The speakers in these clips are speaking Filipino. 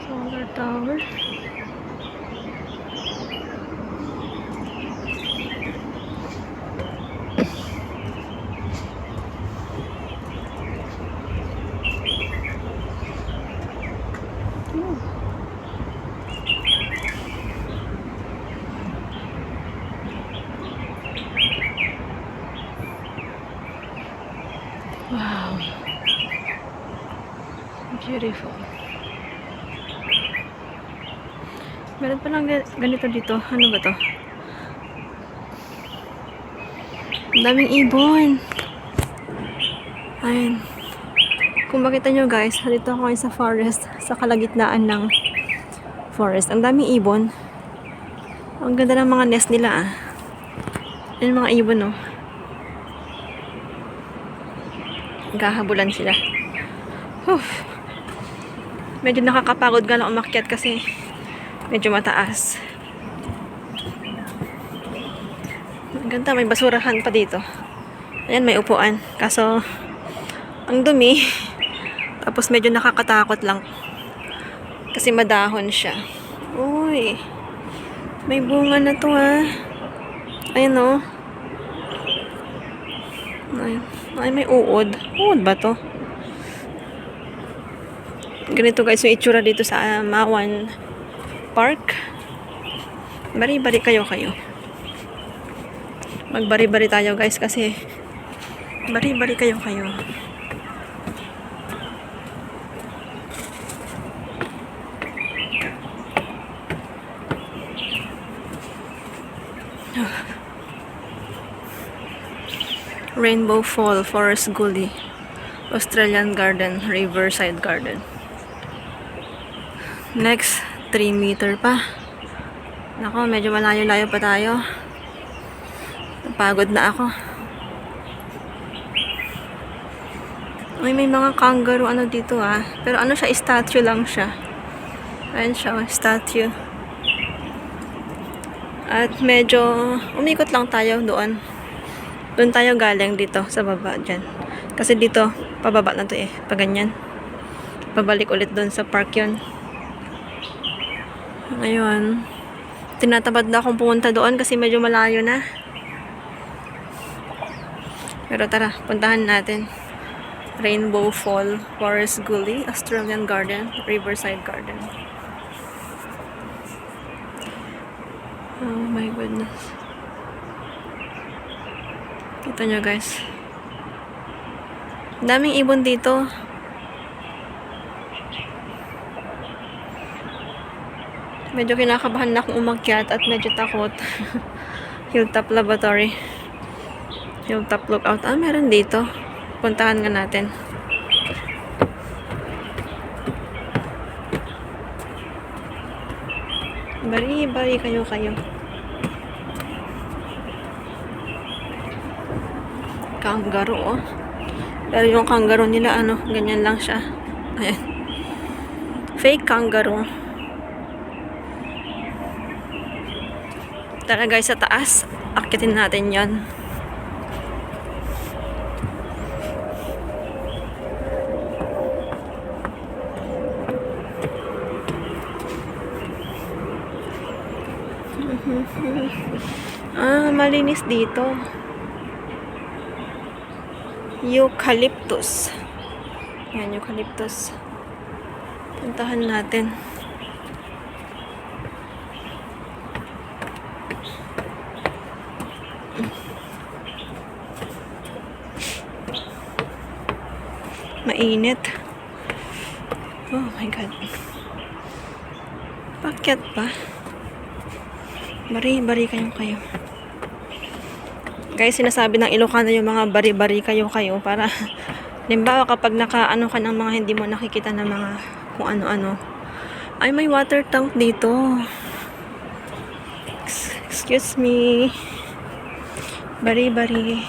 Solar tower. Wow. Beautiful. Meron pa lang ganito dito. Ano ba to? Ang daming ibon. Ayun. Kung makita nyo guys, dito ako ngayon sa forest. Sa kalagitnaan ng forest. Ang daming ibon. Ang ganda ng mga nest nila ah. Ayun mga ibon oh. Naghahabulan sila. Medyo nakakapagod nga lang umakyat kasi medyo mataas. Ang ganda, may basurahan pa dito. Ayan, may upuan. Kaso, ang dumi. Tapos medyo nakakatakot lang. Kasi madahon siya. Uy. May bunga na to ha. Ayan o. Ay, may uod. Uod ba to? Ganito guys yung itsura dito sa Mawan Park. Bari-bari kayo. Magbari-bari tayo guys kasi bari-bari kayo. Rainbow Fall, Forest Gully, Australian Garden, Riverside Garden. Next, 3 meter pa. Nako, medyo malayo-layo pa tayo. Napagod na ako. Ay, may mga kangaroo ano dito ah. Pero ano siya, statue lang siya. Ayan siya, statue. At medyo umikot lang tayo doon. Doon tayo galing dito sa baba dyan. Kasi dito, pababa na to eh. Paganyan. Pabalik ulit doon sa park yun. Ngayon, tinatamad na akong pumunta doon kasi medyo malayo na. Pero tara, puntahan natin. Rainbow Fall, Forest Gully, Australian Garden, Riverside Garden. Oh my goodness. Kita nyo guys. Daming ibon dito. Medyo kinakabahan na akong umakyat at medyo takot. Hilltop Laboratory. Hilltop Lookout. Ah, meron dito. Puntahan nga natin. Bari-bari kayo. Kangaroo oh. Pero yung kangaroo nila ano, ganyan lang siya. Ayan. Fake kangaroo. Tara guys, sa taas. Akitin natin yan. Malinis dito. Eucalyptus. Yan, eucalyptus. Puntahan natin. Mainit. Oh my God. Pakyat pa. Bari-bari kayo. Guys, sinasabi ng Ilocano yung mga bari-bari kayo para limbawa kapag nakaano ka ng mga hindi mo nakikita na mga kung ano-ano. Ay, may water tank dito. Excuse me. Bari-bari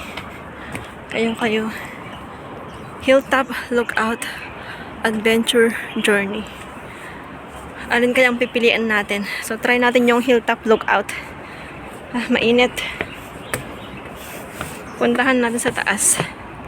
kayo. Hilltop Lookout Adventure Journey. Alin kayang pipilian natin? So, try natin yung Hilltop Lookout. Mainit. Puntahan natin sa taas.